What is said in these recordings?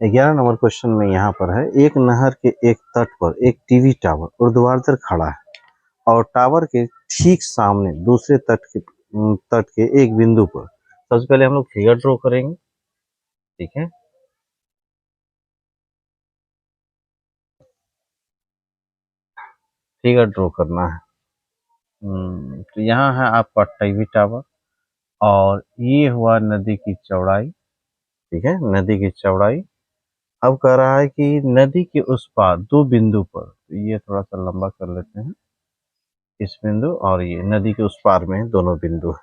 11 number question में यहाँ पर है, एक नहर के एक तट पर एक टीवी टावर ऊर्ध्वाधर खड़ा है और टावर के ठीक सामने दूसरे तट के एक बिंदु पर। सबसे पहले हम लोग फिगर ड्रॉ करेंगे, ठीक है। फिगर ड्रॉ करना है। तो यहाँ है आपका टीवी टावर और ये हुआ नदी की चौड़ाई, ठीक है, नदी की चौड़ाई। अब कह रहा है कि नदी के उस पार दो बिंदु पर, तो ये थोड़ा सा लंबा कर लेते हैं, इस बिंदु और ये नदी के उस पार में दोनों बिंदु है।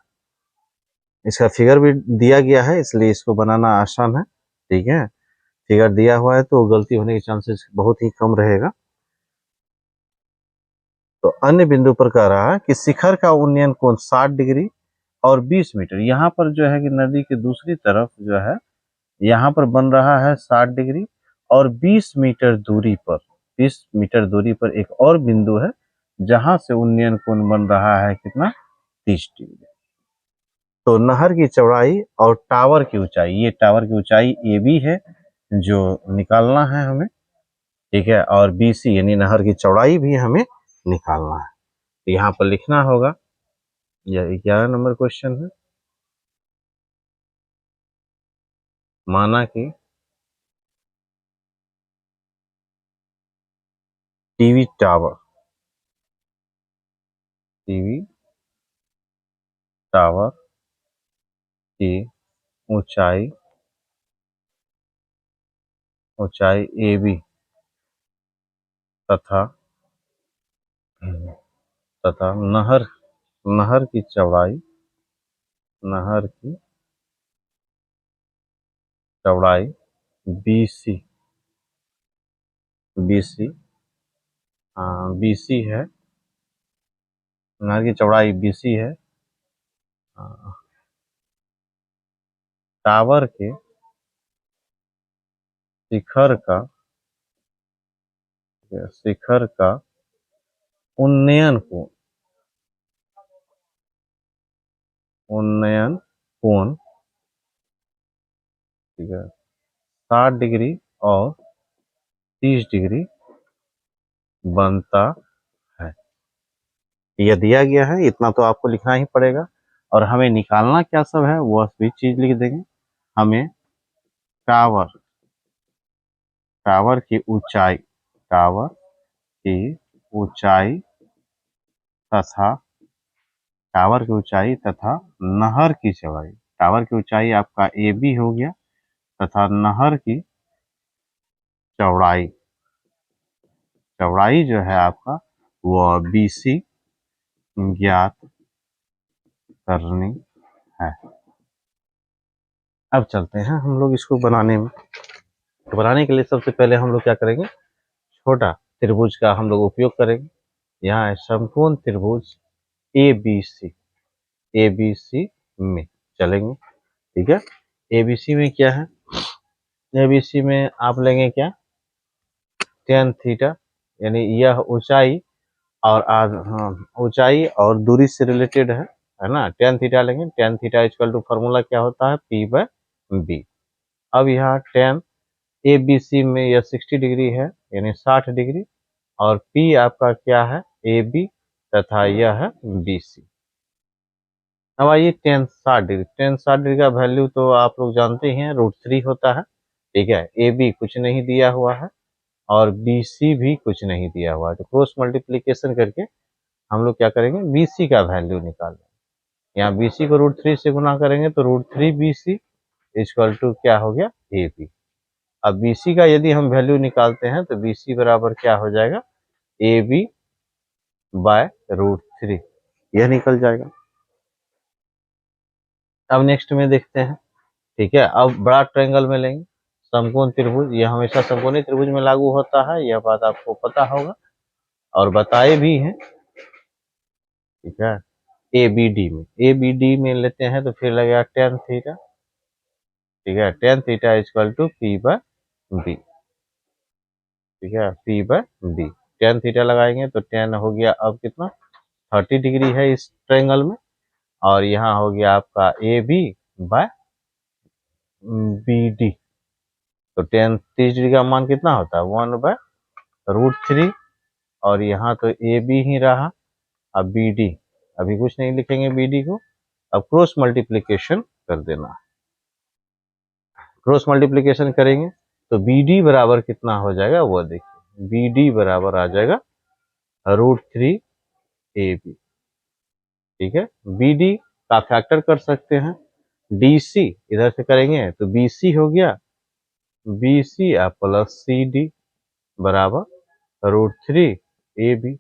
इसका फिगर भी दिया गया है इसलिए इसको बनाना आसान है, ठीक है। फिगर दिया हुआ है तो गलती होने के चांसेस बहुत ही कम रहेगा। तो अन्य बिंदु पर कह रहा है कि शिखर का उन्नयन कोण 60 डिग्री और 20 मीटर। यहाँ पर जो है कि नदी के दूसरी तरफ जो है यहाँ पर बन रहा है 60 डिग्री और 20 मीटर दूरी पर, 20 मीटर दूरी पर एक और बिंदु है जहां से उन्नयन कोण बन रहा है कितना, 30 डिग्री। तो नहर की चौड़ाई और टावर की ऊंचाई, ये टावर की ऊंचाई ए बी है जो निकालना है हमें, ठीक है, और बी सी यानी नहर की चौड़ाई भी हमें निकालना है। तो यहाँ पर लिखना होगा, यह 11 नंबर क्वेश्चन है। माना कि टीवी टावर, टीवी टावर की ऊंचाई, ऊंचाई ए बी तथा तथा नहर नहर की चौड़ाई, नहर की चौड़ाई B C, B C, B C है, नहर की चौड़ाई बी सी है। टावर के शिखर का, शिखर का उन्नयन कोण, उन्नयन कोण, ठीक है, 60 डिग्री और 30 डिग्री बनता है। यह दिया गया है, इतना तो आपको लिखना ही पड़ेगा। और हमें निकालना क्या सब है वह भी चीज लिख देंगे। हमें टावर, टावर की ऊंचाई, टावर की ऊंचाई तथा, टावर की ऊंचाई तथा नहर की चौड़ाई। टावर की ऊंचाई आपका ए बी हो गया तथा नहर की चौड़ाई, चौड़ाई जो है आपका वह बी सी ज्ञात करनी है। अब चलते हैं हम लोग इसको बनाने में। तो बनाने के लिए सबसे पहले हम लोग क्या करेंगे, छोटा त्रिभुज का हम लोग उपयोग करेंगे। यहाँ है समकोण त्रिभुज ए बी सी, ए बी सी में चलेंगे, ठीक है। ए बी सी में क्या है, ए बी सी में आप लेंगे क्या, tan थीटा, यानी यह ऊंचाई और हाँ, ऊंचाई और दूरी से रिलेटेड है ना। tan थीटा लेंगे, tan theta equal to formula क्या होता है, p बाय बी। अब यहाँ tan ए बी सी में यह 60 डिग्री है यानी 60 डिग्री और p आपका क्या है, ए बी तथा यह है बी सी। अब आइए tan 60 डिग्री, tan 60 डिग्री का वैल्यू तो आप लोग जानते ही हैं, √3 होता है, ठीक है। ए बी कुछ नहीं दिया हुआ है और बी सी भी कुछ नहीं दिया हुआ है, तो क्रॉस मल्टीप्लीकेशन करके हम लोग क्या करेंगे, बी सी का वैल्यू निकालेंगे। यहाँ बी सी को √3 से गुना करेंगे तो √3 बी सी इक्वल टू क्या हो गया, ए बी। अब बी सी का यदि हम वैल्यू निकालते हैं तो बी सी बराबर क्या हो जाएगा, ए बी बाय √3, यह निकल जाएगा। अब नेक्स्ट में देखते हैं, ठीक है। अब बड़ा ट्रायंगल में लेंगे, समकोण त्रिभुज, यह हमेशा समकोणीय त्रिभुज में लागू होता है, यह बात आपको पता होगा और बताए भी हैं, ठीक है। ए बी डी में, ए बी डी में लेते हैं तो फिर लगेगा tan थीटा, ठीक है, tan theta equal to P by B, ठीक है, P by B. tan theta लगाएंगे तो tan हो गया अब कितना, 30 डिग्री है इस ट्रायंगल में और यहाँ हो गया आपका A B by B D, तो 30 डिग्री का मान कितना होता है 1/√3। और यहाँ तो ए बी ही रहा। अब बी डी, अभी कुछ नहीं लिखेंगे बी डी को, अब क्रॉस मल्टीप्लीकेशन कर देना। क्रॉस मल्टीप्लीकेशन करेंगे तो बी डी बराबर कितना हो जाएगा वो देखिए, बी डी बराबर आ जाएगा √3 ए बी। ठीक है, बी डी का फैक्टर कर सकते हैं, डी सी इधर से करेंगे तो बी सी हो गया, B C plus C D बराबर √3 ए बी।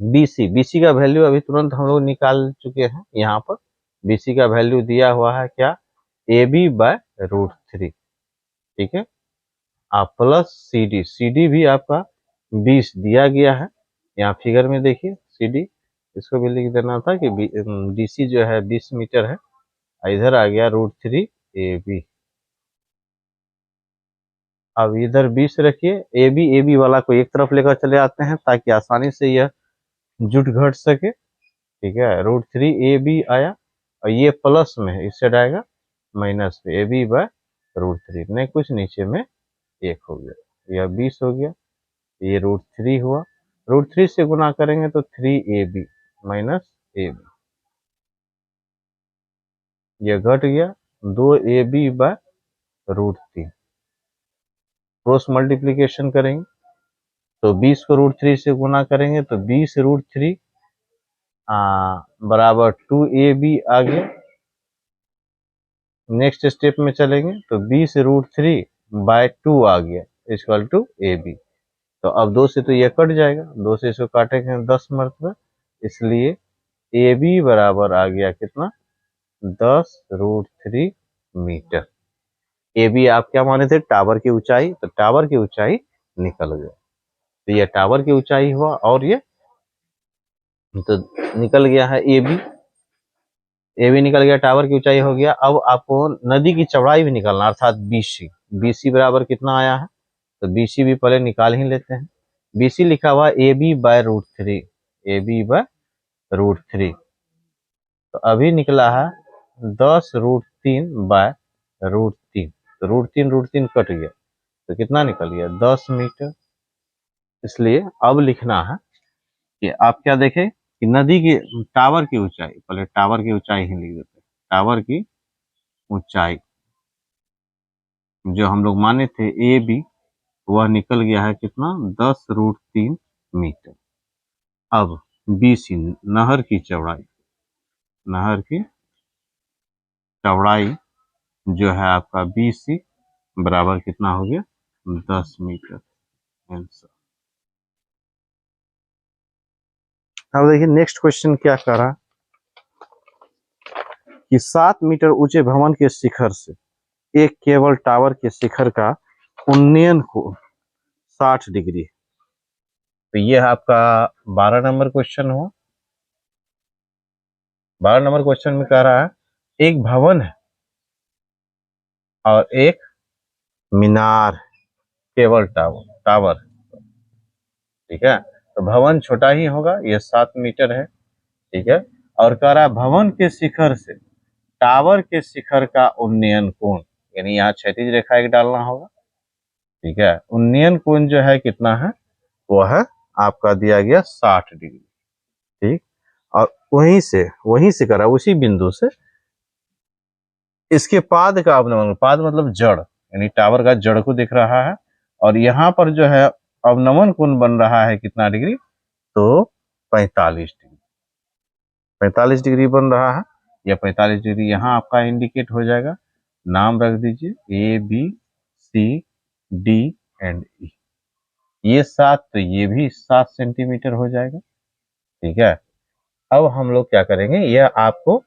बी सी का वैल्यू अभी तुरंत हम लोग निकाल चुके हैं। यहाँ पर बी सी का वैल्यू दिया हुआ है क्या, ए बी बाय √3। ठीक है, आप प्लस सी डी भी आपका 20 दिया गया है। यहाँ फिगर में देखिए सी डी, इसको भी लिख देना था कि डी सी जो है 20 मीटर है, इधर आ गया √3 ए बी। अब इधर 20 रखिए, ए बी वाला को एक तरफ लेकर चले आते हैं ताकि आसानी से यह जुट घट सके। ठीक है, √3 ए बी आया और ये प्लस में है, इस साइड आएगा माइनस में, ए बी बाय √3 नहीं कुछ नीचे में 1 हो गया, यह 20 हो गया, ये √3 हुआ, √3 से गुना करेंगे तो 3 A B minus A B, यह घट गया 2 A B by √3। Cross multiplication करेंगे तो 20 को √3 से गुना करेंगे तो 20 √3 बराबर 2 ए बी आ गया। नेक्स्ट स्टेप में चलेंगे तो 20 √3 बाय 2 आ गया इक्वल टू ए बी। तो अब 2 से तो ये कट जाएगा, 2 से इसको काटेंगे 10 मरतबा, इसलिए ए बी बराबर आ गया कितना 10 √3 मीटर। ए बी आप क्या माने थे, टावर की ऊंचाई, तो टावर की ऊंचाई निकल गया, तो ये टावर की ऊंचाई हुआ और ये तो निकल गया है ए बी, ए बी निकल गया, टावर की ऊंचाई हो गया। अब आपको नदी की चौड़ाई भी निकालना, अर्थात बीसी, बीसी बराबर कितना आया है, तो बीसी भी पहले निकाल ही लेते हैं। बीसी लिखा हुआ A B by √3, A B by √3, तो अभी निकला है 10 √3 बाय √3, तो √3 कट गया तो कितना निकल गया 10 मीटर। इसलिए अब लिखना है कि आप क्या देखें कि नदी की टावर की ऊंचाई, पहले टावर की ऊंचाई ही लिख देते हैं, टावर की ऊंचाई जो हम लोग माने थे ए बी, वह निकल गया है कितना 10 √3 मीटर। अब बी सी नहर की चौड़ाई, नहर की चौड़ाई जो है आपका बी सी बराबर कितना हो गया 10 मीटर आंसर। अब देखिए नेक्स्ट क्वेश्चन क्या कर रहा है कि 7 मीटर ऊंचे भवन के शिखर से एक केबल टावर के शिखर का उन्नयन कोण 60 डिग्री। तो ये आपका 12 नंबर क्वेश्चन हो। 12 नंबर क्वेश्चन में कह रहा है एक भवन है और एक मीनार, केबल टावर, टावर, ठीक है, तो भवन छोटा ही होगा, ये 7 मीटर है। ठीक है, और कह रहा है भवन के शिखर से टावर के शिखर का उन्नयन कोण, यानी यहाँ क्षैतिज रेखा एक डालना होगा। ठीक है, उन्नयन कोण जो है कितना है, वो है आपका दिया गया 60 डिग्री। ठीक, और वहीं से करा उसी बिंदु से इसके पाद का अवनमन, पाद मतलब जड़, यानी टावर का जड़ को दिख रहा है, और यहाँ पर जो है अवनमन कोण बन रहा है कितना डिग्री, तो 45 डिग्री, 45 डिग्री बन रहा है। या 45 डिग्री यहाँ आपका इंडिकेट हो जाएगा, नाम रख दीजिए A B C D and E, ये 7 तो ये भी 7 सेंटीमीटर हो जाएगा। ठीक है, अब हम लोग क्या करेंगे, यह आपको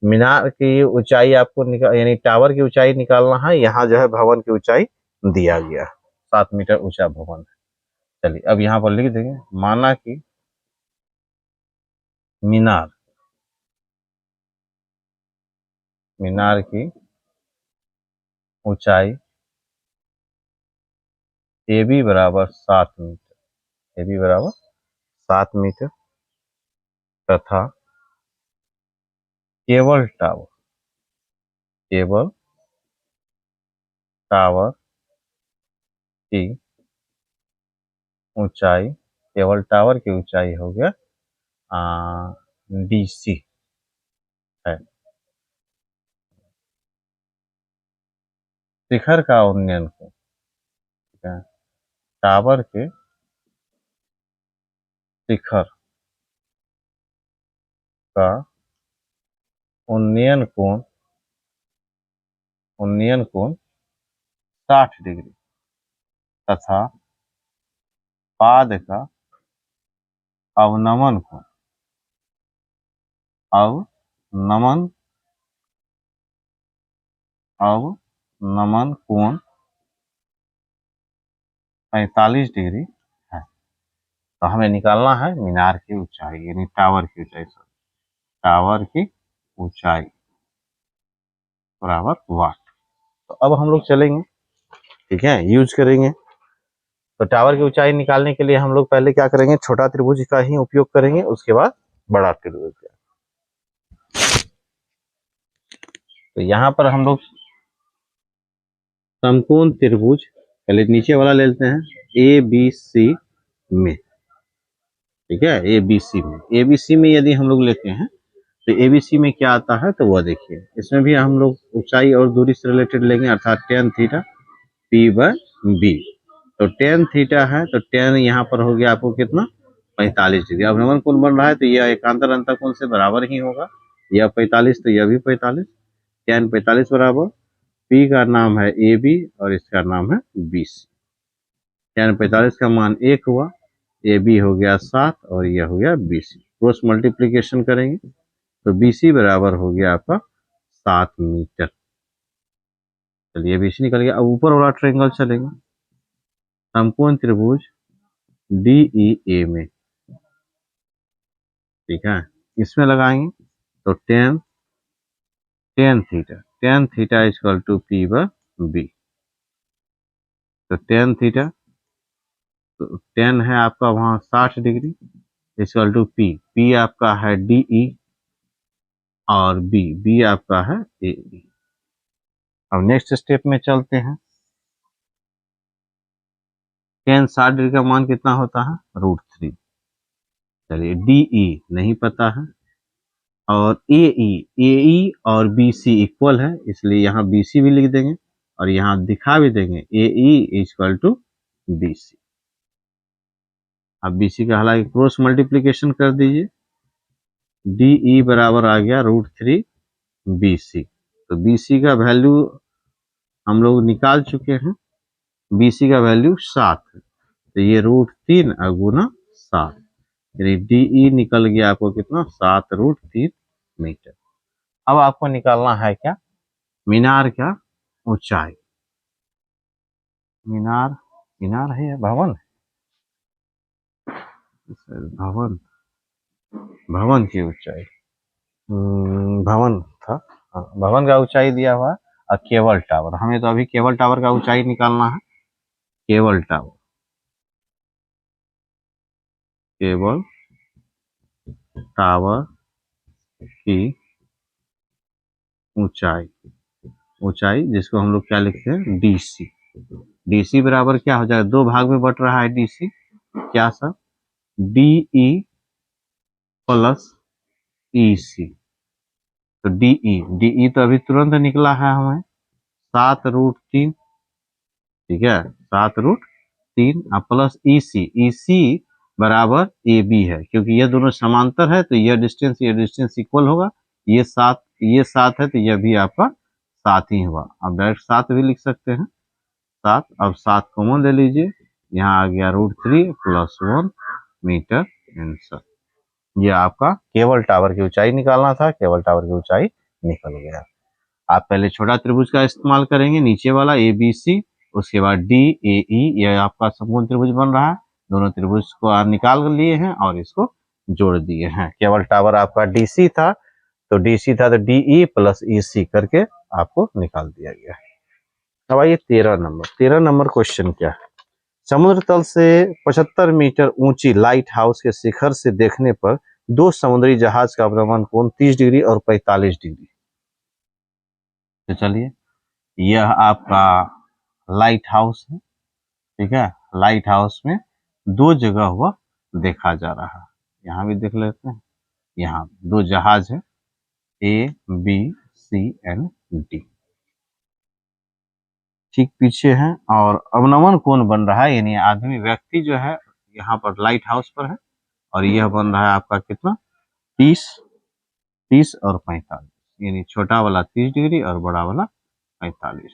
मीनार की ऊंचाई आपको यानी टावर की ऊंचाई निकालना है। यहाँ जो है भवन की ऊंचाई दिया गया 7 मीटर ऊंचा भवन है। चलिए अब यहाँ पर लिख देंगे, माना कि मीनार, मीनार की ऊंचाई ए बी बराबर 7 मीटर, ए बी बराबर 7 मीटर, तथा केबल टावर, केबल टावर की ऊंचाई, केवल टावर की ऊंचाई हो गया DC है। शिखर का उन्नयन कोण, ठीक है, टावर के शिखर का उन्नयन कोण 60 डिग्री तथा पाद का अवनमन कोण अवनमन कोण 45 डिग्री है। तो हमें निकालना है मीनार की ऊंचाई, यानी टावर की ऊंचाई, टावर की ऊंचाई बराबर वाट। तो अब हम लोग चलेंगे, ठीक है, यूज करेंगे। तो टावर की ऊंचाई निकालने के लिए हम लोग पहले क्या करेंगे, छोटा त्रिभुज का ही उपयोग करेंगे, उसके बाद बड़ा त्रिभुज का। तो यहाँ पर हम लोग समकोण त्रिभुज, पहले नीचे वाला ले लेते हैं, ABC में, ठीक है, ABC में यदि हम लोग लेते हैं तो ABC में क्या आता है, तो वह देखिए, इसमें भी हम लोग ऊंचाई और दूरी से रिलेटेड लेंगे, अर्थात tan थीटा P/B। तो tan थीटा है, तो tan यहाँ पर हो गया आपको कितना, 45 डिग्री। अब नमन कोण बन रहा है तो यह एकांतर अंतर कोण से बराबर ही होगा, यह 45 तो यह भी 45, tan 45 बराबर, P का नाम है AB और इसका नाम है BC। tan 45 का मान 1 हुआ, AB हो गया 7 और यह हो गया BC, क्रॉस मल्टीप्लीकेशन करेंगे तो BC बराबर हो गया आपका 7 मीटर। चलिए BC निकल गया। अब ऊपर वाला ट्रायंगल चलेंगे, समकोण त्रिभुज DEA में, ठीक है, इसमें लगाएंगे तो tan theta equal to P/B। तो tan थीटा, तो tan है आपका वहां 60 डिग्री इक्वल टू P आपका है DE और B आपका है AE। अब नेक्स्ट स्टेप में चलते हैं, tan 60 डिग्री का मान कितना होता है, √3। चलिए DE नहीं पता है और AE और BC इक्वल है, इसलिए यहाँ BC भी लिख देंगे और यहाँ दिखा भी देंगे AE इक्वल टू BC। अब BC का हालांकि क्रॉस मल्टीप्लीकेशन कर दीजिए, DE बराबर आ गया √3 BC। तो BC का वैल्यू हम लोग निकाल चुके हैं, BC का वैल्यू 7 है, तो ये √3 गुना 7, यानी DE निकल गया आपको कितना, 7√3 मीटर। अब आपको निकालना है क्या, मीनार का ऊंचाई, मीनार है या भवन, भवन की ऊंचाई, भवन था, भवन का ऊंचाई दिया हुआ है। और केबल टावर, हमें तो अभी केबल टावर का ऊंचाई निकालना है, केबल टावर की ऊंचाई जिसको हम लोग क्या लिखते हैं, DC बराबर क्या हो जाएगा, दो भाग में बट रहा है DC, क्या सब, DE प्लस EC। तो DE तो अभी तुरंत निकला है हमें 7√3, ठीक है, 7√3 प्लस EC बराबर AB है, क्योंकि ये दोनों समांतर है तो ये डिस्टेंस इक्वल होगा, ये 7 है तो यह भी आपका 7 ही हुआ। अब डायरेक्ट 7 भी लिख सकते हैं, 7, अब 7 कॉमन ले लीजिए, यहाँ आ गया √3 + 1 मीटर आंसर। ये आपका केबल टावर की ऊंचाई निकालना था, केबल टावर की ऊंचाई निकल गया। आप पहले छोटा त्रिभुज का इस्तेमाल करेंगे, नीचे वाला ABC, उसके बाद DAE, यह आपका समकोण त्रिभुज बन रहा है, दोनों त्रिभुज को आप निकाल लिए हैं और इसको जोड़ दिए हैं। केबल टावर आपका DC था तो DE प्लस EC करके आपको निकाल दिया गया। अब आइए 13 नंबर क्वेश्चन क्या है, समुद्र तल से 75 मीटर ऊंची लाइट हाउस के शिखर से देखने पर दो समुद्री जहाज का अवनमन कोण 30 डिग्री और 45 डिग्री। तो चलिए, यह आपका लाइट हाउस है, ठीक है। लाइट हाउस में 2 जगह हुआ देखा जा रहा है। यहाँ भी देख लेते हैं, यहाँ 2 जहाज है, A B C and D, ठीक पीछे है। और अवनमन कोण बन रहा है, यानी आदमी व्यक्ति जो है यहाँ पर लाइट हाउस पर है, और यह बन रहा है आपका कितना, 30 और 45, यानी छोटा वाला 30 डिग्री और बड़ा वाला 45।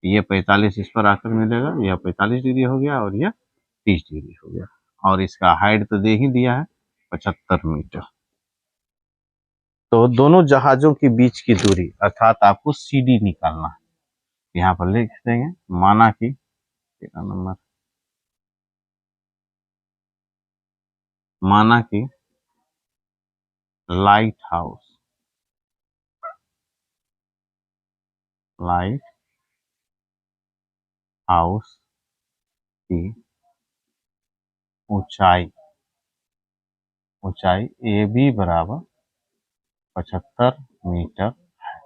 ये 45 इस पर आकर मिलेगा, यह 45 डिग्री हो गया और यह 30 डिग्री हो गया। और इसका हाइट तो दे ही दिया है 75 मीटर। तो दोनों जहाजों के बीच की दूरी अर्थात आपको CD निकालना है। यहाँ पर लिख देंगे, माना कि नंबर, माना कि लाइट हाउस की ऊंचाई AB बराबर 75 मीटर है,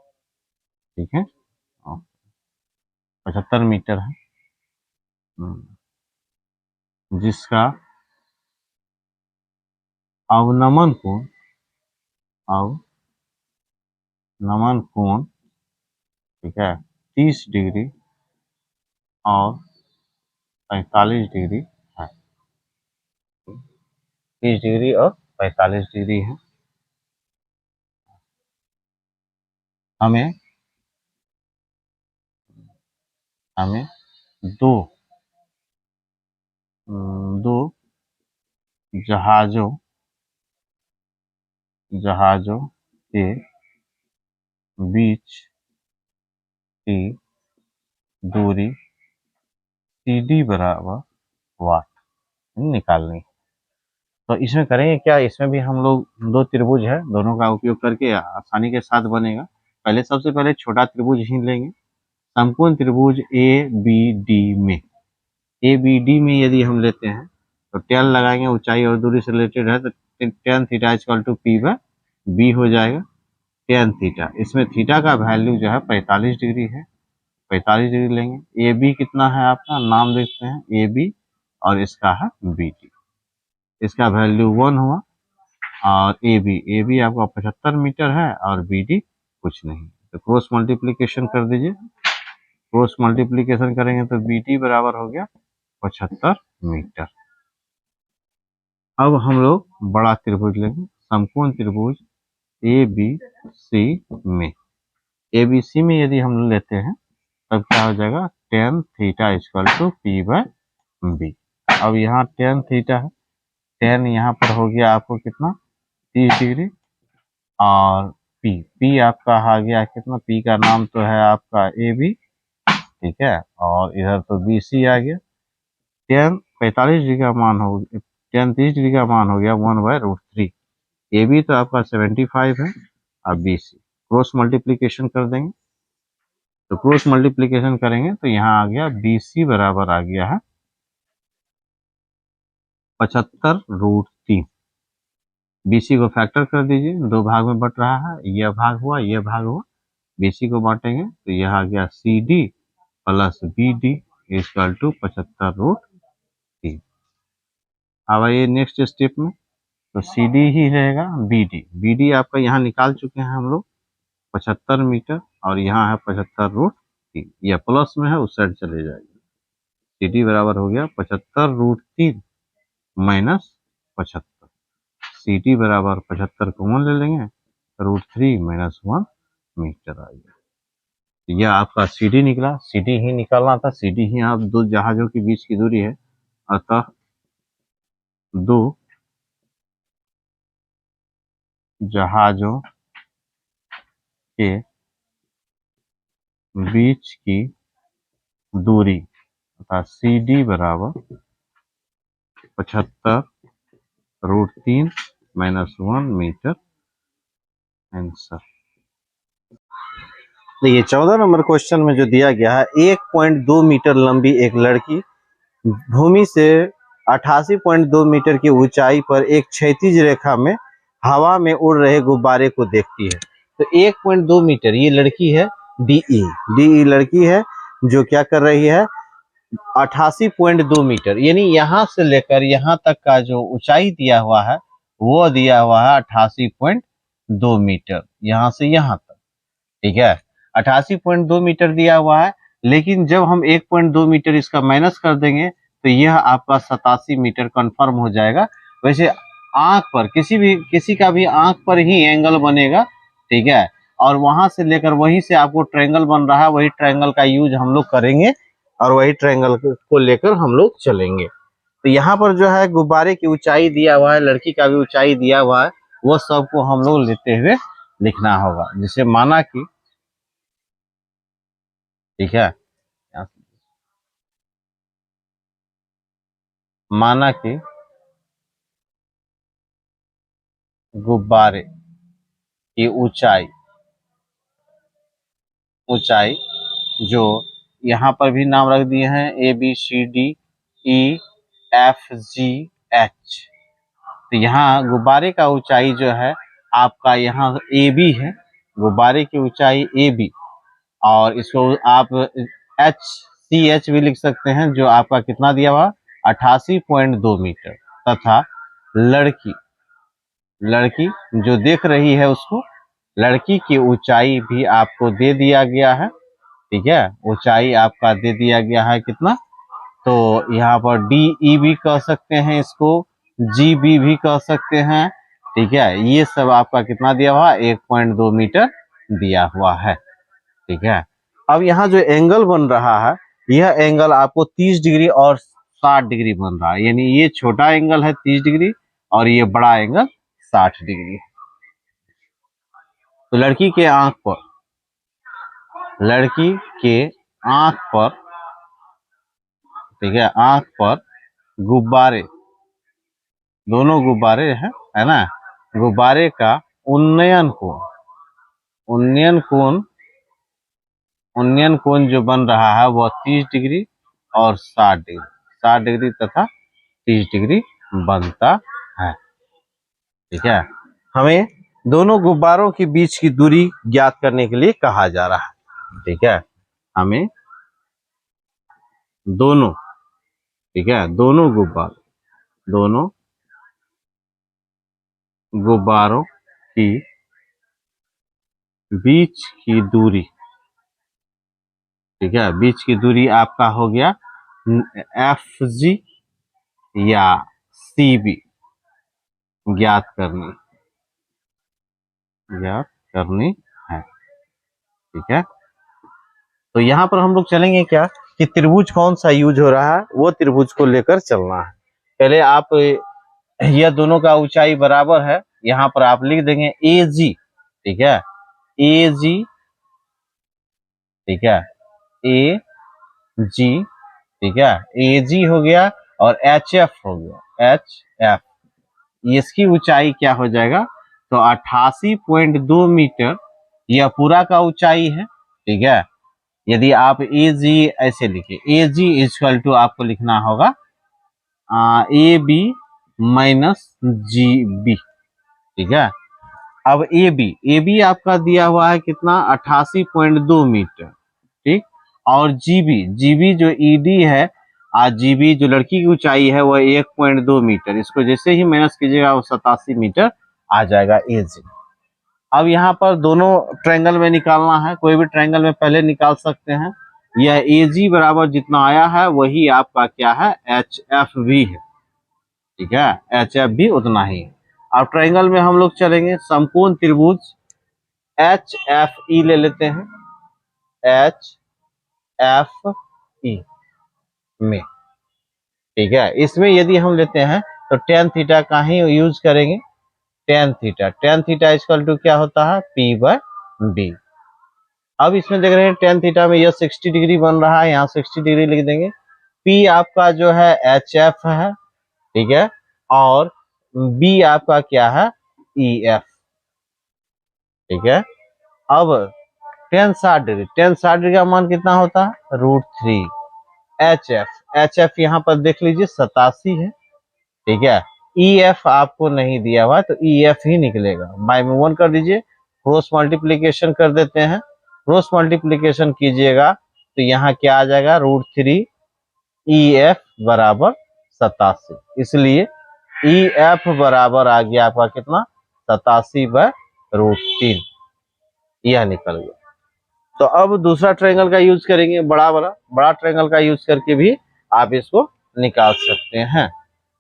ठीक है, 75 मीटर है, जिसका अवनमन कोण, ठीक है, 30 डिग्री और 45 डिग्री है, 30 डिग्री और 45 डिग्री है। हमें दो जहाजों के बीच की दूरी CD बराबर वाट निकालनी। तो इसमें करेंगे क्या, इसमें भी हम लोग 2 त्रिभुज है, दोनों का उपयोग करके आसानी के साथ बनेगा। पहले सबसे पहले छोटा त्रिभुज ही लेंगे, समकोण त्रिभुज ABD में यदि हम लेते हैं तो टेन लगाएंगे, ऊंचाई और दूरी से रिलेटेड है, तो tan theta equal to P/B हो जाएगा, tan थीटा। इसमें थीटा का वैल्यू जो है 45 डिग्री है, 45 डिग्री लेंगे। AB कितना है आपका, नाम देखते हैं, AB और इसका है BD, इसका वैल्यू 1 हुआ। और AB आपका 75 मीटर है और BD कुछ नहीं, तो क्रॉस मल्टीप्लीकेशन कर दीजिए। क्रॉस मल्टीप्लीकेशन करेंगे तो BD बराबर हो गया 75 मीटर। अब हम लोग बड़ा त्रिभुज लेंगे, समकोण त्रिभुज ABC में। ABC में यदि हम लेते हैं तब क्या हो जाएगा, tan theta equal to P/B। अब यहाँ tan थीटा है, tan यहाँ पर हो गया आपको कितना, 30 डिग्री, और P आपका आ गया कितना, P का नाम तो है आपका AB, ठीक है, और इधर तो BC आ गया। tan 45 डिग्री का मान हो, tan 30 डिग्री का मान हो गया 1/√3। AB तो आपका 75 है और BC क्रॉस मल्टीप्लीकेशन कर देंगे, तो क्रॉस मल्टीप्लीकेशन करेंगे तो यहाँ आ गया BC बराबर आ गया है 75√3। BC को फैक्टर कर दीजिए, 2 भाग में बट रहा है, यह भाग हुआ, यह भाग हुआ, BC को बांटेंगे तो यह आ गया CD plus BD equal to 75√3। अब आइए नेक्स्ट स्टेप में, तो CD ही रहेगा, BD आपका यहाँ निकाल चुके हैं हम लोग 75 मीटर, और यहाँ है 75√3, यह प्लस में है, उस साइड चले जाएगी। CD बराबर हो गया 75√3 माइनस 75, CD बराबर 75 कॉमन ले लेंगे, √3 माइनस 1 मीटर आ गया। यह आपका CD निकला, CD ही निकालना था, CD ही आप 2 जहाजों के बीच की दूरी है, अतः 2 जहाजों के बीच की दूरी अर्थात CD बराबर 75√3 माइनस 1 मीटर, आंसर। देखिए 14 नंबर क्वेश्चन में जो दिया गया है, 1.2 मीटर लंबी एक लड़की भूमि से 88.2 मीटर की ऊंचाई पर एक क्षैतिज रेखा में हवा में उड़ रहे गुब्बारे को देखती है। तो 1.2 मीटर ये लड़की है, DE लड़की है, जो क्या कर रही है 88.2 मीटर, यानी यहाँ से लेकर यहाँ तक का जो ऊंचाई दिया हुआ है वो दिया हुआ है 88.2 मीटर, यहाँ से यहाँ तक। ठीक है, 88.2 मीटर दिया हुआ है, लेकिन जब हम 1.2 मीटर इसका माइनस कर देंगे तो यह आपका 87 मीटर कंफर्म हो जाएगा। वैसे आंख पर किसी का भी आंख पर ही एंगल बनेगा। ठीक है, और वहां से लेकर वहीं से आपको ट्रायंगल बन रहा है, वही ट्रायंगल का यूज हम लोग करेंगे और वही ट्रायंगल को लेकर हम लोग चलेंगे। तो यहाँ पर जो है गुब्बारे की ऊंचाई दिया हुआ है, लड़की का भी ऊंचाई दिया हुआ है, वो सबको हम लोग लेते हुए लिखना होगा। जैसे माना कि, ठीक है, माना कि गुब्बारे की ऊंचाई ऊंचाई जो यहाँ पर भी नाम रख दिए हैं ABCDEFGH। तो यहाँ गुब्बारे का ऊंचाई जो है आपका यहाँ AB है, गुब्बारे की ऊंचाई AB, और इसको आप HCH भी लिख सकते हैं, जो आपका कितना दिया हुआ 88.2 मीटर। तथा लड़की लड़की जो देख रही है उसको, लड़की की ऊंचाई भी आपको दे दिया गया है। ठीक है, ऊंचाई आपका दे दिया गया है कितना, तो यहाँ पर DE भी कह सकते हैं, इसको GB भी कह सकते हैं। ठीक है, ये सब आपका कितना दिया हुआ 1.2 मीटर दिया हुआ है। ठीक है, अब यहाँ जो एंगल बन रहा है, यह एंगल आपको 30 डिग्री और 60 डिग्री बन रहा है, यानी ये छोटा एंगल है 30 डिग्री और ये बड़ा एंगल 60 डिग्री। तो लड़की के आंख पर, ठीक है, आंख पर गुब्बारे, दोनों गुब्बारे हैं, है ना, गुब्बारे का उन्नयन कोण जो बन रहा है वह 30 डिग्री और 60 डिग्री तथा 30 डिग्री बनता है। ठीक है, हमें दोनों गुब्बारों के बीच की दूरी ज्ञात करने के लिए कहा जा रहा है। ठीक है, हमें दोनों, ठीक है, दोनों गुब्बारों की बीच की दूरी, ठीक है, बीच की दूरी आपका हो गया FG या CB ज्ञात करनी है। ठीक है, तो यहाँ पर हम लोग चलेंगे क्या कि त्रिभुज कौन सा यूज हो रहा है, वो त्रिभुज को लेकर चलना है। पहले आप यह दोनों का ऊंचाई बराबर है, यहाँ पर आप लिख देंगे AG। ठीक है, AG, ठीक है, AG, ठीक है, AG हो गया और HF हो गया, HF, इसकी ऊंचाई क्या हो जाएगा, तो 88.2 मीटर यह पूरा का ऊंचाई है। ठीक है, यदि आप AG ऐसे लिखे, AG इक्वल टू आपको लिखना होगा AB माइनस GB। ठीक है, अब AB आपका दिया हुआ है कितना 88.2 मीटर। ठीक, और GB जो ED है, GB जो लड़की की ऊंचाई है वह 1.2 मीटर, इसको जैसे ही माइनस कीजिएगा वो 87 मीटर आ जाएगा AG। अब यहाँ पर दोनों ट्रायंगल में निकालना है, कोई भी ट्रायंगल में पहले निकाल सकते हैं। यह AG बराबर जितना आया है वही आपका क्या है HF भी है। ठीक है, HF भी उतना ही है। अब ट्रायंगल में हम लोग चलेंगे, समकोण त्रिभुज HFE ले लेते हैं, HFE में। ठीक है, इसमें यदि हम लेते हैं तो tan थीटा का ही यूज करेंगे, tan थीटा इक्वल टू क्या होता है P/B। अब इसमें देख रहे हैं tan थीटा में यह 60 डिग्री बन रहा है, यहाँ 60 डिग्री लिख देंगे। P आपका जो है HF है, ठीक है, और B आपका क्या है EF। ठीक है, अब tan 60 डिग्री का मान कितना होता है √3। HF यहाँ पर देख लीजिए 87 है। ठीक है, EF आपको नहीं दिया हुआ तो EF ही निकलेगा, बाय में 1 कर दीजिए, क्रॉस मल्टीप्लीकेशन कर देते हैं, क्रॉस मल्टीप्लीकेशन कीजिएगा तो यहाँ क्या आ जाएगा, √3 EF बराबर 87। इसलिए EF बराबर आ गया आपका कितना, 87/√3, यह निकल गया। तो अब दूसरा ट्रायंगल का यूज करेंगे, बड़ा ट्रायंगल का यूज करके भी आप इसको निकाल सकते हैं।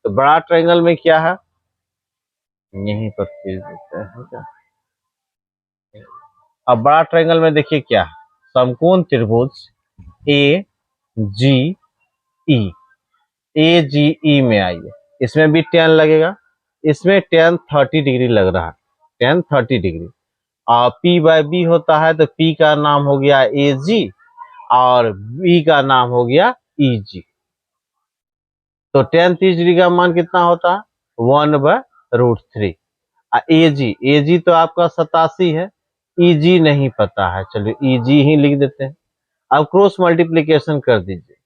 तो बड़ा ट्रायंगल में क्या है, यहीं पर खींच देते हैं क्या। अब बड़ा ट्रायंगल में देखिए क्या है, समकोण त्रिभुज AGE, AGE में आइए, इसमें भी tan लगेगा, इसमें tan 30 डिग्री लग रहा है, tan 30 डिग्री। और P/B होता है तो P का नाम हो गया AG और B का नाम हो गया EG। तो tan 30 डिग्री का मान कितना होता है, 1/√3। AG तो आपका 87 है, EG नहीं पता है, चलिए EG ही लिख देते हैं। अब क्रॉस मल्टीप्लीकेशन कर दीजिए,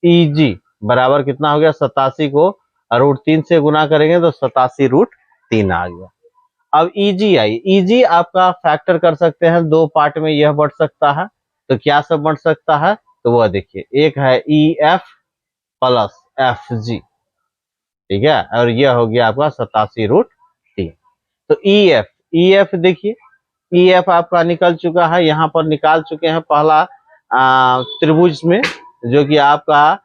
EG बराबर कितना हो गया, 87 को √3 से गुना करेंगे तो 87√3 आ गया। अब EG आई, EG आपका फैक्टर कर सकते हैं, दो पार्ट में यह बढ़ सकता है, तो क्या सब बढ़ सकता है, तो वह देखिए, एक है EF प्लस FG, ठीक है, और यह हो गया आपका 87√3। तो EF देखिए, EF आपका निकल चुका है, यहाँ पर निकाल चुके हैं पहला त्रिभुज में, जो कि आपका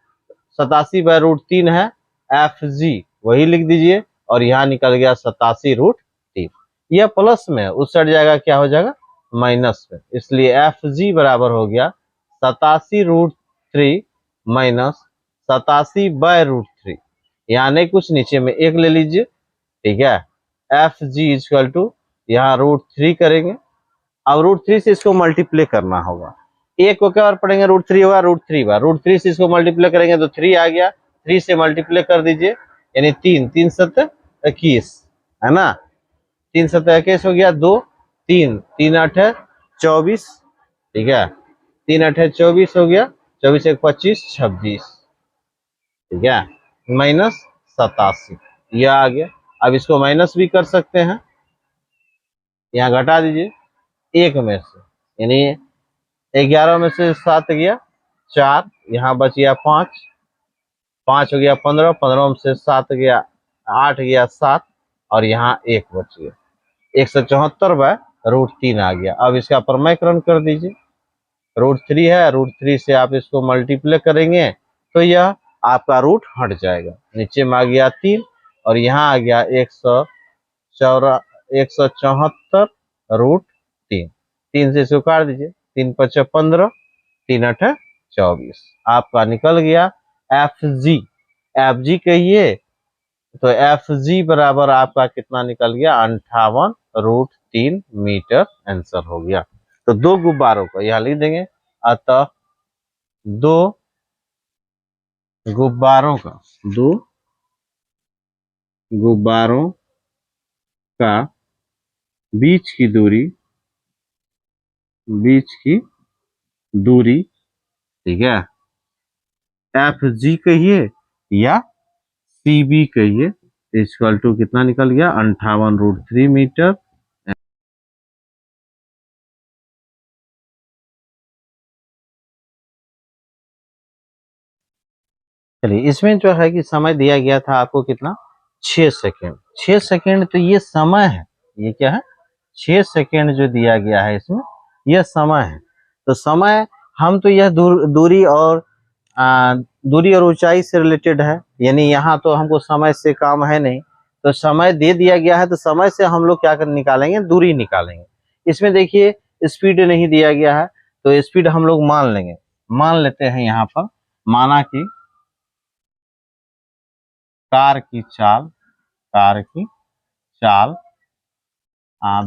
87/√3 है। FG वही लिख दीजिए, और यहाँ निकल गया 87√3। यह प्लस में, उस साइड जाएगा क्या हो जाएगा, माइनस में, इसलिए FG बराबर हो गया 87√3 माइनस 87/√3। यहाँ नहीं कुछ, नीचे में एक ले लीजिए, ठीक है। FG इक्वल टू, यहाँ √3 करेंगे, अब √3 से इसको मल्टीप्लाई करना होगा, एक को क्या बार पढ़ेंगे, √3 होगा, √3 बार, √3 से इसको मल्टीप्लाई करेंगे तो 3 आ गया, 3 से मल्टीप्लाई कर दीजिए, यानी 3 7 21, है ना, 3 7 21 हो गया, 2 3 3 8 24, ठीक है, 3 8 24 हो गया, 24 1 25 26, ठीक है, माइनस 87, यह आ गया। अब इसको माइनस भी कर सकते हैं, यहाँ घटा दीजिए एक में से, यानी 11 में से 7 गया 4, यहाँ बच गया 5, 5 हो गया 15, 15 में से 7 गया 8 गया 7, और यहाँ 1 बच गया, 174/√3 आ गया। अब इसका परमयकरण कर दीजिए, √3 है, √3 से आप इसको मल्टीप्लाई करेंगे तो यह आपका रूट हट जाएगा, नीचे में आ गया 3, और यहाँ आ गया 174/√3, 3 से इसको काट दीजिए, 3 5 15, 3 8 24, आपका निकल गया FG। FG कहिए तो FG बराबर आपका कितना निकल गया, 58√3 मीटर आंसर हो गया। तो दो गुब्बारों को यहाँ लिख देंगे, अतः दो गुब्बारों का बीच की दूरी, ठीक है, FG कहिए या CB कहिए, इक्वल टू कितना निकल गया, 58√3 मीटर। चलिए, इसमें जो है कि समय दिया गया था आपको कितना, 6 सेकेंड। 6 सेकेंड तो ये समय है, ये क्या है, 6 सेकेंड जो दिया गया है इसमें, यह समय है। तो समय, हम तो यह दूरी और ऊंचाई से रिलेटेड है, यानी यहाँ तो हमको समय से काम है नहीं, तो समय दे दिया गया है, तो समय से हम लोग क्या कर निकालेंगे, दूरी निकालेंगे। इसमें देखिए स्पीड नहीं दिया गया है, तो स्पीड हम लोग मान लेंगे, मान लेते हैं यहाँ पर, माना कि कार की चाल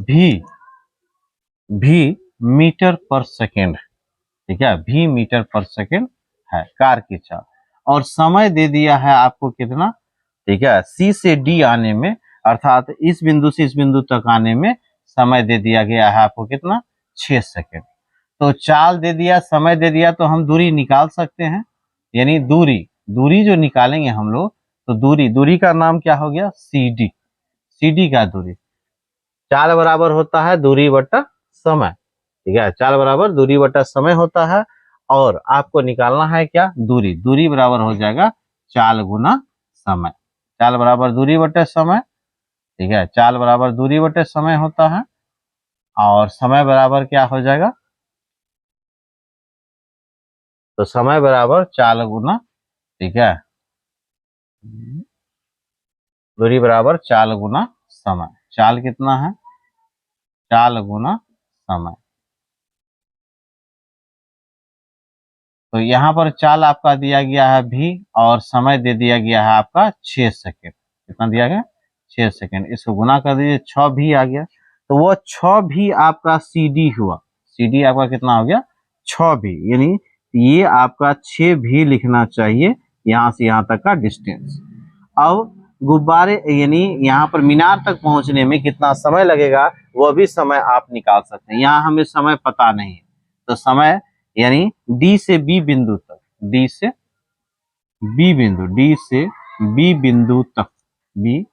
भी मीटर पर सेकेंड, ठीक है, भी मीटर पर सेकेंड है कार की चाल, और समय दे दिया है आपको कितना, ठीक है, C से D आने में, अर्थात इस बिंदु से इस बिंदु तक आने में समय दे दिया गया है आपको कितना, 6 सेकेंड। तो चाल दे दिया, समय दे दिया, तो हम दूरी निकाल सकते हैं, यानी दूरी जो निकालेंगे हम लोग, तो दूरी का नाम क्या हो गया, CD का दूरी। चाल बराबर होता है दूरी बटा समय, ठीक है, चाल बराबर दूरी बटा समय होता है, और आपको निकालना है क्या, दूरी। दूरी बराबर हो जाएगा चाल गुना समय। चाल बराबर दूरी बटे समय, ठीक है, चाल बराबर दूरी बटे समय होता है, और समय बराबर क्या हो जाएगा, तो समय बराबर चाल गुना, ठीक है, दूरी बराबर चाल गुना समय। चाल कितना है, चाल गुना समय। तो यहाँ पर चाल आपका दिया गया है भी, और समय दे दिया गया है आपका 6 सेकेंड। कितना दिया गया, 6 सेकेंड। इसको गुना कर दीजिए, 6 भी आ गया, तो वो 6 भी आपका CD हुआ। CD आपका कितना हो गया, 6 भी, यानी ये आपका 6 भी लिखना चाहिए यहाँ से यहाँ तक का डिस्टेंस। अब गुब्बारे यानी यहाँ पर मीनार तक पहुंचने में कितना समय लगेगा, वह भी समय आप निकाल सकते हैं। यहाँ हमें समय पता नहीं है, तो समय यानी D से B बिंदु तक, D से B बिंदु, D से B बिंदु तक, B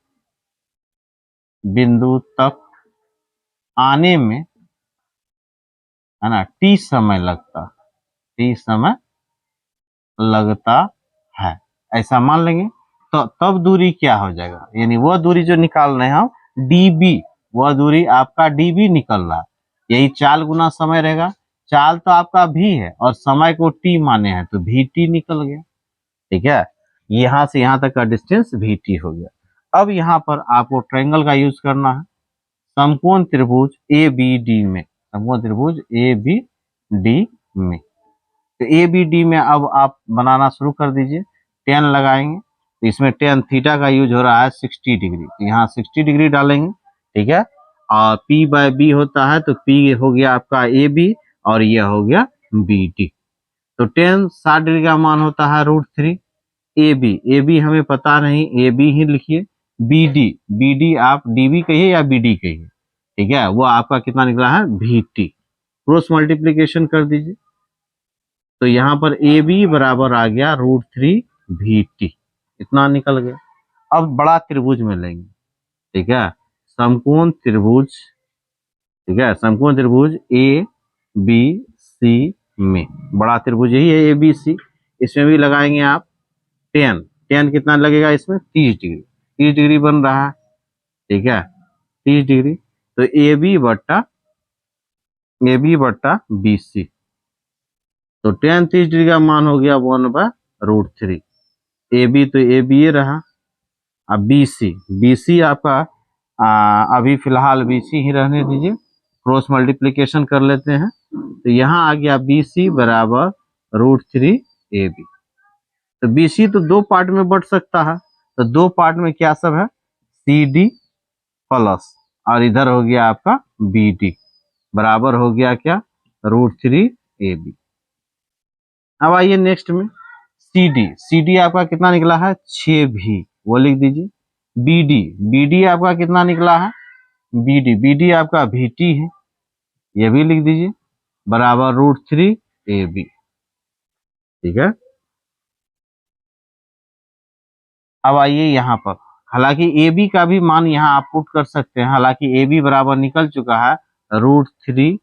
बिंदु तक आने में, है ना, T समय लगता, T समय लगता है, ऐसा मान लेंगे। तो तब दूरी क्या हो जाएगा, यानी वह दूरी जो निकाल रहे हैं हम, DB, वह दूरी आपका DB निकल रहा है। यही चाल गुना समय रहेगा। चाल तो आपका भी है और समय को T माने हैं, तो VT निकल गया, ठीक है। यहाँ से यहाँ तक का डिस्टेंस VT हो गया। अब यहाँ पर आपको ट्रायंगल का यूज करना है समकोण त्रिभुज ABD में, समकोण त्रिभुज ABD में। तो ABD में अब आप बनाना शुरू कर दीजिए। 10 लगाएंगे, तो इसमें tan थीटा का यूज हो रहा है 60 डिग्री, तो यहाँ 60 डिग्री डालेंगे, ठीक है। और P/B होता है, तो P हो गया आपका AB और यह हो गया BD। तो tan 60 डिग्री का मान होता है √3। AB हमें पता नहीं, AB ही लिखिए। BD आप DB कहिए या BD कहिए, ठीक है, वो आपका कितना निकला है, VT। क्रॉस मल्टीप्लीकेशन कर दीजिए, तो यहाँ पर AB बराबर आ गया √3 VT, इतना निकल गया। अब बड़ा त्रिभुज में लेंगे, ठीक है, समकोण त्रिभुज, ठीक है, समकोण त्रिभुज ABC में, बड़ा त्रिभुज यही है ABC। इसमें भी लगाएंगे आप tan कितना लगेगा इसमें, 30 डिग्री, 30 डिग्री बन रहा है, ठीक है, 30 डिग्री। तो AB बट्टा BC, तो tan 30 डिग्री का मान हो गया 1/√3। AB तो AB रहा। अब BC आपका अभी फिलहाल BC ही रहने दीजिए, क्रॉस मल्टीप्लीकेशन कर लेते हैं, तो यहाँ आ गया BC बराबर √3 AB। तो BC तो दो पार्ट में बढ़ सकता है, तो दो पार्ट में क्या सब है, CD प्लस, और इधर हो गया आपका BD बराबर हो गया क्या, √3 AB। अब आइए नेक्स्ट में CD आपका कितना निकला है, 6 भी, वो लिख दीजिए। BD आपका कितना निकला है, BD आपका VT है, ये भी लिख दीजिए, बराबर √3 AB, ठीक है। अब आइए यहाँ पर, हालांकि AB का भी मान यहाँ आप पुट कर सकते हैं, हालांकि AB बराबर निकल चुका है √3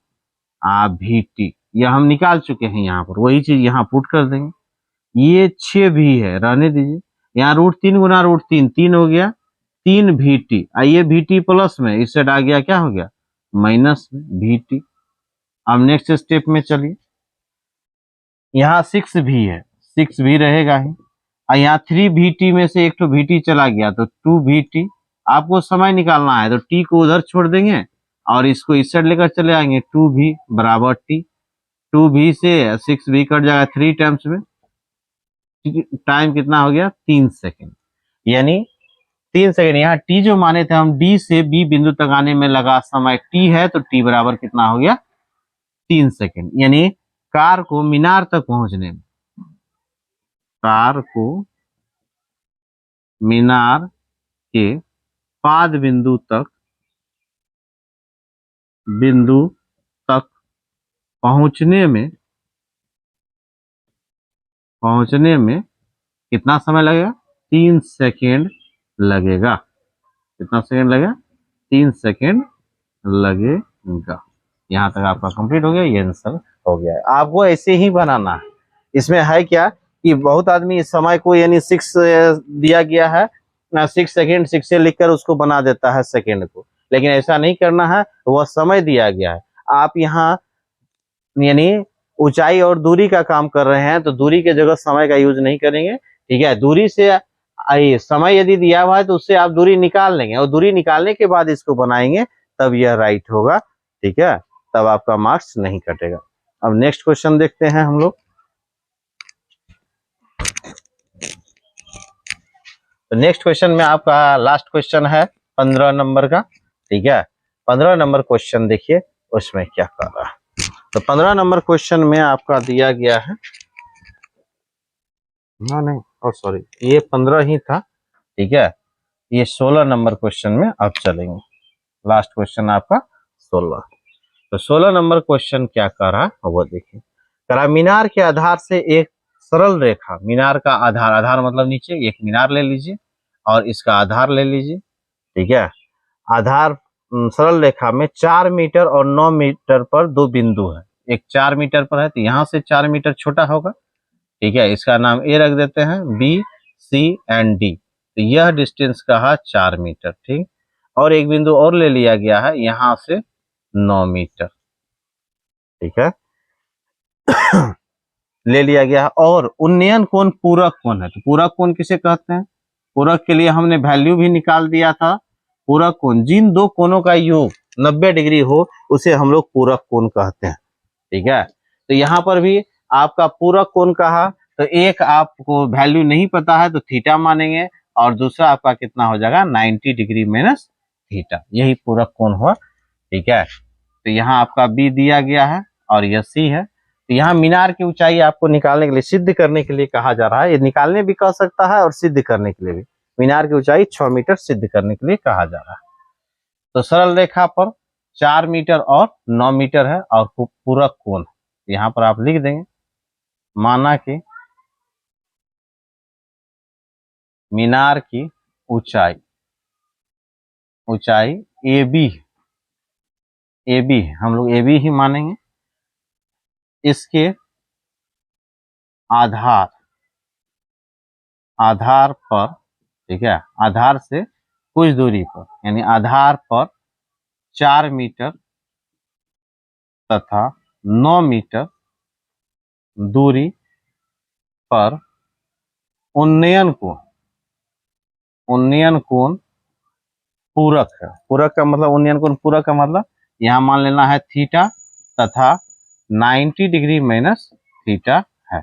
VT, यह हम निकाल चुके हैं, यहाँ पर वही चीज यहाँ पुट कर देंगे। ये 6 भी है, रहने दीजिए, यहाँ √3 गुना √3, 3 हो गया, 3 VT, आइए VT प्लस में, इस साइड आ गया क्या हो गया, माइनस में VT। अब नेक्स्ट स्टेप में चलिए, यहाँ 6 भी है, 6 भी रहेगा ही, और यहाँ 3 VT में से एक तो VT चला गया, तो 2 VT। आपको समय निकालना है, तो T को उधर छोड़ देंगे और इसको इस साइड लेकर चले आएंगे, 2V बराबर T, 2V से 6V कट जाएगा 3 टाइम्स में, टाइम कितना हो गया, 3 सेकेंड, यानी 3 सेकेंड। यहाँ T जो माने थे हम, D से B बिंदु तक आने में लगा समय T है, तो T बराबर कितना हो गया, 3 सेकेंड। यानी कार को मीनार तक पहुंचने में, कार को मीनार के पाद बिंदु तक पहुंचने में कितना समय लगेगा, 3 सेकेंड लगेगा। कितना सेकेंड लगेगा, 3 सेकेंड लगेगा। यहाँ तक आपका कंप्लीट हो गया, ये आंसर हो गया है। आपको ऐसे ही बनाना है। इसमें है क्या कि बहुत आदमी इस समय को यानी 6 दिया गया है ना, 6 सेकेंड 6 से लिखकर उसको बना देता है सेकेंड को, लेकिन ऐसा नहीं करना है। वह समय दिया गया है, आप यहाँ यानी ऊंचाई और दूरी का काम कर रहे हैं तो दूरी के जगह समय का यूज नहीं करेंगे, ठीक है। दूरी से समय यदि दिया हुआ है तो उससे आप दूरी निकाल लेंगे और दूरी निकालने के बाद इसको बनाएंगे, तब यह राइट होगा, ठीक है, तब आपका मार्क्स नहीं कटेगा। अब नेक्स्ट क्वेश्चन देखते हैं हम लोग। तो नेक्स्ट क्वेश्चन में आपका लास्ट क्वेश्चन है 15 नंबर का, ठीक है। 15 नंबर क्वेश्चन देखिए उसमें क्या कर रहा है। तो 15 नंबर क्वेश्चन में आपका दिया गया है, नहीं और सॉरी ये 15 ही था, ठीक है। ये 16 नंबर क्वेश्चन में आप चलेंगे। लास्ट क्वेश्चन आपका 16। तो 16 नंबर क्वेश्चन क्या कर रहा है वो देखिए। कह रहा मीनार के आधार से एक सरल रेखा, मीनार का आधार, आधार मतलब नीचे, एक मीनार ले लीजिए और इसका आधार ले लीजिए, ठीक है। आधार सरल रेखा में 4 मीटर और 9 मीटर पर दो बिंदु है। एक 4 मीटर पर है तो यहाँ से 4 मीटर छोटा होगा, ठीक है। इसका नाम ए रख देते हैं, बी सी एंड डी। तो यह डिस्टेंस कहा 4 मीटर, ठीक। और एक बिंदु और ले लिया गया है यहाँ से 9 मीटर, ठीक है। ले लिया गया है। और उन्नयन कोण पूरक कोण है। तो पूरक कोण किसे कहते हैं? पूरक के लिए हमने वैल्यू भी निकाल दिया था। पूरक कोण जिन दो कोणों का योग 90 डिग्री हो उसे हम लोग पूरक कोण कहते हैं, ठीक है। तो यहाँ पर भी आपका पूरक कोण कहा तो एक आपको वैल्यू नहीं पता है तो थीटा मानेंगे और दूसरा आपका कितना हो जाएगा 90 डिग्री माइनस थीटा, यही पूरक कोण हुआ, ठीक है। तो यहाँ आपका बी दिया गया है और यह सी है। तो यहाँ मीनार की ऊंचाई आपको निकालने के लिए, सिद्ध करने के लिए कहा जा रहा है। ये निकालने भी कह सकता है और सिद्ध करने के लिए भी। मीनार की ऊंचाई 6 मीटर सिद्ध करने के लिए कहा जा रहा है। तो सरल रेखा पर 4 मीटर और 9 मीटर है और पूरक कोण यहाँ पर आप लिख देंगे। माना कि मीनार की ऊंचाई ए बी हम लोग ए बी ही मानेंगे। इसके आधार पर, ठीक है, आधार से कुछ दूरी पर, यानी आधार पर 4 मीटर तथा 9 मीटर दूरी पर उन्नयन कोण पूरक है। पूरक का मतलब, उन्नयन कोण पूरक का मतलब यहाँ मान लेना है थीटा तथा 90 डिग्री माइनस थीटा है।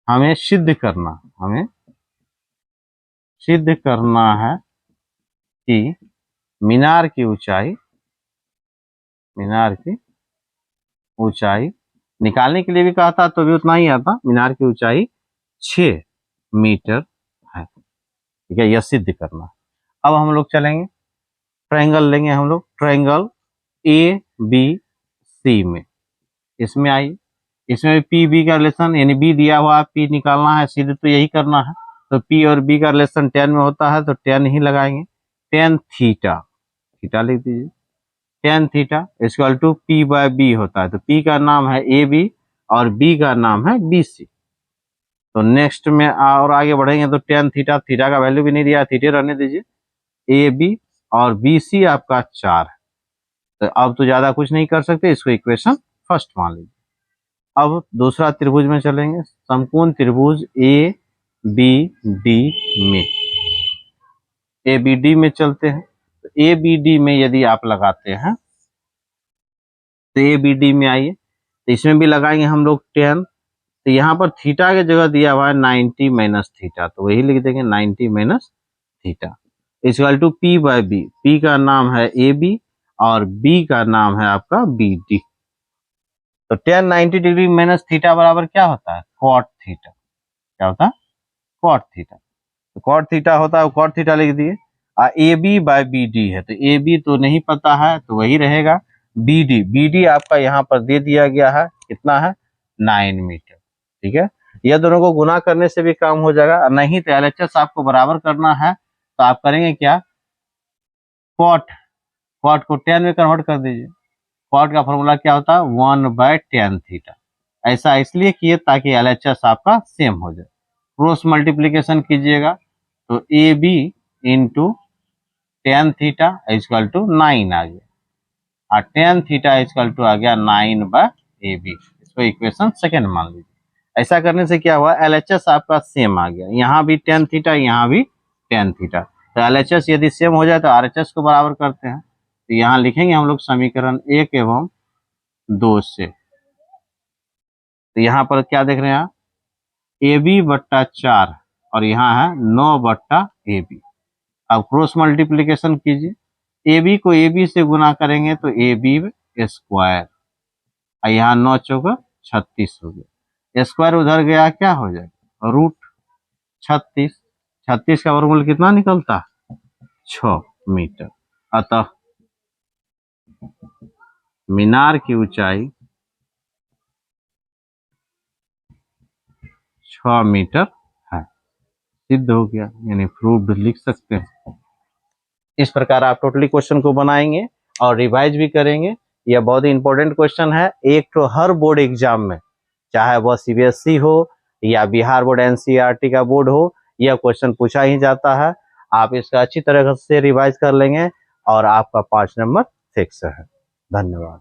हमें सिद्ध करना है कि मीनार की ऊंचाई निकालने के लिए भी कहा था तो भी उतना ही आता। मीनार की ऊंचाई 6 मीटर है, ठीक है, यह सिद्ध करना। अब हम लोग चलेंगे, ट्रायंगल लेंगे हम लोग। ट्रायंगल ए बी सी में, इसमें आई, इसमें भी पी बी का रिलेशन, यानी बी दिया हुआ पी निकालना है, सिद्ध तो यही करना है। तो पी और बी का रिलेशन 10 में होता है तो 10 ही लगाएंगे। 10 थीटा लिख दीजिए। 10 theta equal to P by B होता है। तो पी का नाम है ए बी और बी का नाम है बी सी। तो नेक्स्ट में और आगे बढ़ेंगे तो 10 थीटा का वैल्यू भी नहीं दिया, थीटे रहने दीजिए। ए बी और बी सी आपका 4 है। तो अब तो ज्यादा कुछ नहीं कर सकते, इसको इक्वेशन फर्स्ट मान लीजिए। अब दूसरा त्रिभुज में चलेंगे, समकोण त्रिभुज ए बी डी में। ए बी डी में चलते हैं। तो ए बी डी में यदि आप लगाते हैं तो ए बी डी में आइए, तो इसमें भी लगाएंगे हम लोग 10। तो यहाँ पर थीटा की जगह दिया हुआ है 90 माइनस थीटा, तो वही लिख देंगे 90 minus theta equal to P by B. P का नाम है ए बी और बी का नाम है आपका बी डी। तो 10 90 डिग्री माइनस थीटा बराबर क्या होता है? Cot theta. क्या होता है? Cot theta. तो कॉट थीटा होता है, कॉट थीटा लिख दिए। A B by B D है तो ए बी तो नहीं पता है तो वही रहेगा। बी डी आपका यहाँ पर दे दिया गया है, कितना है? 9 मीटर, ठीक है। यह दोनों को गुना करने से भी काम हो जाएगा, नहीं तो एलएचएस आपको बराबर करना है तो आप करेंगे क्या? कॉट को 10 में कन्वर्ट कर दीजिए। कॉट का फॉर्मूला क्या होता है 1/tan थीटा। ऐसा इसलिए किए ताकि LHS आपका सेम हो जाए। क्रॉस मल्टीप्लीकेशन कीजिएगा तो AB into tan theta equal to 9 आ गया और tan थीटा इक्वल टू आ गया 9/AB। इसको इक्वेशन सेकेंड मान लीजिए। ऐसा करने से क्या हुआ LHS आपका सेम आ गया, यहाँ भी tan थीटा यहाँ भी tan थीटा। तो LHS यदि सेम हो जाए तो RHS को बराबर करते हैं। तो यहाँ लिखेंगे हम लोग समीकरण 1 एवं 2 से। तो यहाँ पर क्या देख रहे हैं आप AB/4 और यहाँ है 9/AB। अब क्रॉस मल्टीप्लीकेशन कीजिए, AB को AB से गुना करेंगे तो AB² और यहाँ 9 चौका 36 हो गया। स्क्वायर उधर गया क्या हो जाएगा √36। 36 का वर्गमूल कितना निकलता है 6 मीटर। अतः मीनार की ऊंचाई 6 मीटर है। सिद्ध हो गया, यानी प्रूव्ड लिख सकते हैं। इस प्रकार आप टोटली क्वेश्चन को बनाएंगे और रिवाइज भी करेंगे। यह बहुत ही इंपॉर्टेंट क्वेश्चन है, एक तो हर बोर्ड एग्जाम में, चाहे वह CBSE हो या बिहार बोर्ड NCERT का बोर्ड हो, यह क्वेश्चन पूछा ही जाता है। आप इसका अच्छी तरह से रिवाइज कर लेंगे और आपका 5 नंबर फिक्स है। धन्यवाद।